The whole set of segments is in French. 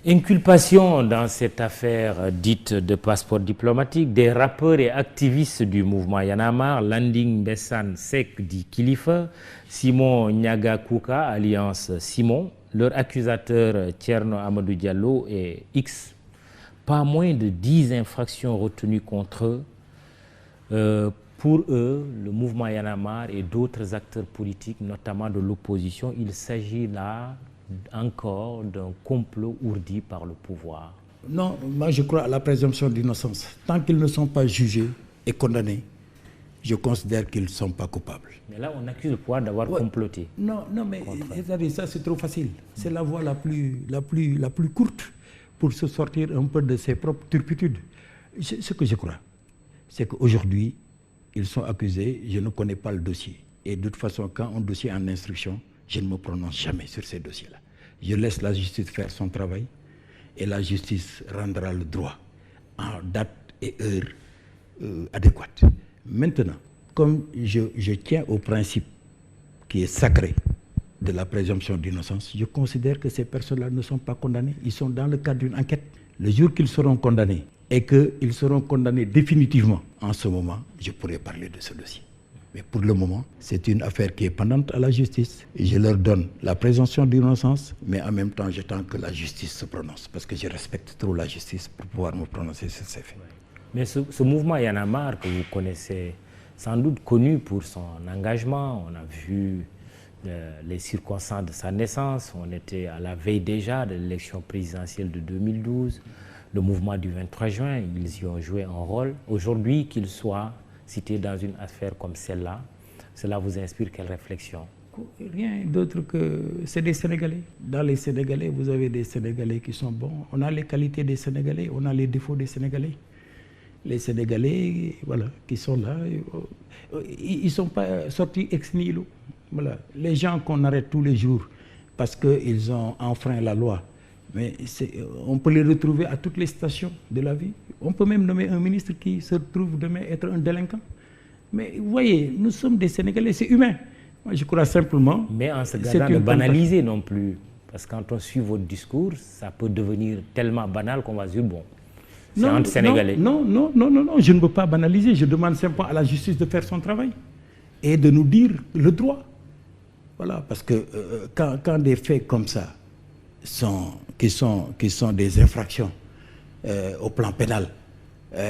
Inculpation dans cette affaire dite de passeport diplomatique des rappeurs et activistes du mouvement Y en a marre, Landing Mbessane Seck dit Kilifeu, Simon Niaga Kouka, alliance Simon, leur accusateur Thierno Amadou Diallo et X. Pas moins de 10 infractions retenues contre eux. Pour eux, le mouvement Y en a marre et d'autres acteurs politiques, notamment de l'opposition, il s'agit là encore d'un complot ourdi par le pouvoir. Non, moi je crois à la présomption d'innocence. Tant qu'ils ne sont pas jugés et condamnés, je considère qu'ils ne sont pas coupables. Mais là, on accuse le pouvoir d'avoir comploté. Non, mais ça c'est trop facile. C'est la voie la plus courte pour se sortir un peu de ses propres turpitudes. Ce que je crois, c'est qu'aujourd'hui, ils sont accusés, je ne connais pas le dossier. Et de toute façon, quand un dossier est en instruction, je ne me prononce jamais sur ces dossiers-là. Je laisse la justice faire son travail et la justice rendra le droit en date et heure adéquate. Maintenant, comme je tiens au principe qui est sacré de la présomption d'innocence, je considère que ces personnes-là ne sont pas condamnées. Ils sont dans le cadre d'une enquête. Le jour qu'ils seront condamnés et qu'ils seront condamnés définitivement, en ce moment, je pourrai parler de ce dossier. Mais pour le moment, c'est une affaire qui est pendante à la justice. Et je leur donne la présomption d'innocence, mais en même temps, j'attends que la justice se prononce, parce que je respecte trop la justice pour pouvoir me prononcer sur ces faits. Mais ce mouvement Y en a marre, que vous connaissez, sans doute connu pour son engagement, on a vu les circonstances de sa naissance, on était à la veille déjà de l'élection présidentielle de 2012, le mouvement du 23 juin, ils y ont joué un rôle. Aujourd'hui, qu'ils soient cité dans une affaire comme celle-là, cela vous inspire quelle réflexion? Rien d'autre que c'est des Sénégalais. Dans les Sénégalais, vous avez des Sénégalais qui sont bons. On a les qualités des Sénégalais, on a les défauts des Sénégalais. Les Sénégalais, voilà, qui sont là, ils ne sont pas sortis ex nihilo. Voilà. Les gens qu'on arrête tous les jours parce qu'ils ont enfreint la loi, mais on peut les retrouver à toutes les stations de la vie. On peut même nommer un ministre qui se retrouve demain être un délinquant. Mais vous voyez, nous sommes des Sénégalais, c'est humain. Moi, je crois simplement... Mais en se gardant de banaliser non plus. Parce que quand on suit votre discours, ça peut devenir tellement banal qu'on va dire, bon, c'est entre Sénégalais. Non, je ne veux pas banaliser. Je demande simplement à la justice de faire son travail et de nous dire le droit. Voilà, parce que quand des faits comme ça, qui sont des infractions au plan pénal,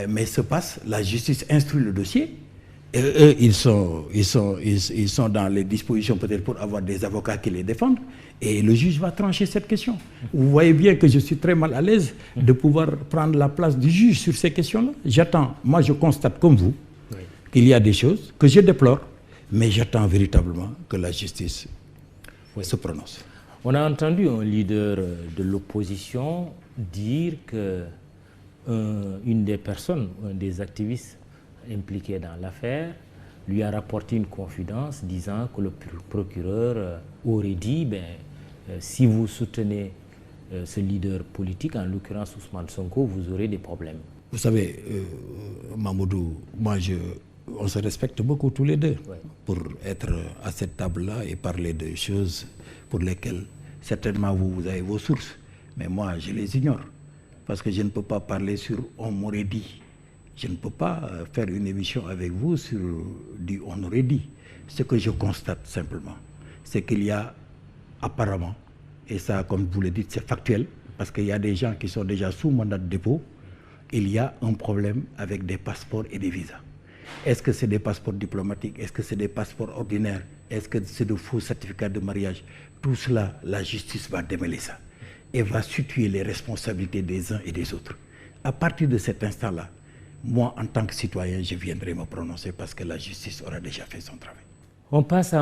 mais se passe, la justice instruit le dossier, et eux, ils sont dans les dispositions peut-être pour avoir des avocats qui les défendent, et le juge va trancher cette question. Vous voyez bien que je suis très mal à l'aise de pouvoir prendre la place du juge sur ces questions-là. J'attends, moi je constate comme vous, qu'il y a des choses que je déplore, mais j'attends véritablement que la justice se prononce. On a entendu un leader de l'opposition dire que une des personnes, un des activistes impliqués dans l'affaire, lui a rapporté une confidence disant que le procureur aurait dit, si vous soutenez ce leader politique, en l'occurrence Ousmane Sonko, vous aurez des problèmes. Vous savez, Mamoudou, moi on se respecte beaucoup tous les deux pour être à cette table-là et parler de choses pour lesquelles certainement vous avez vos sources, mais moi je les ignore parce que je ne peux pas parler sur on m'aurait dit. Je ne peux pas faire une émission avec vous sur du on aurait dit. Ce que je constate simplement, c'est qu'il y a apparemment, et ça comme vous le dites c'est factuel, parce qu'il y a des gens qui sont déjà sous mandat de dépôt, il y a un problème avec des passeports et des visas. Est-ce que c'est des passeports diplomatiques? Est-ce que c'est des passeports ordinaires? Est-ce que c'est de faux certificats de mariage? Tout cela, la justice va démêler ça et va situer les responsabilités des uns et des autres. À partir de cet instant-là, moi, en tant que citoyen, je viendrai me prononcer parce que la justice aura déjà fait son travail. On passe à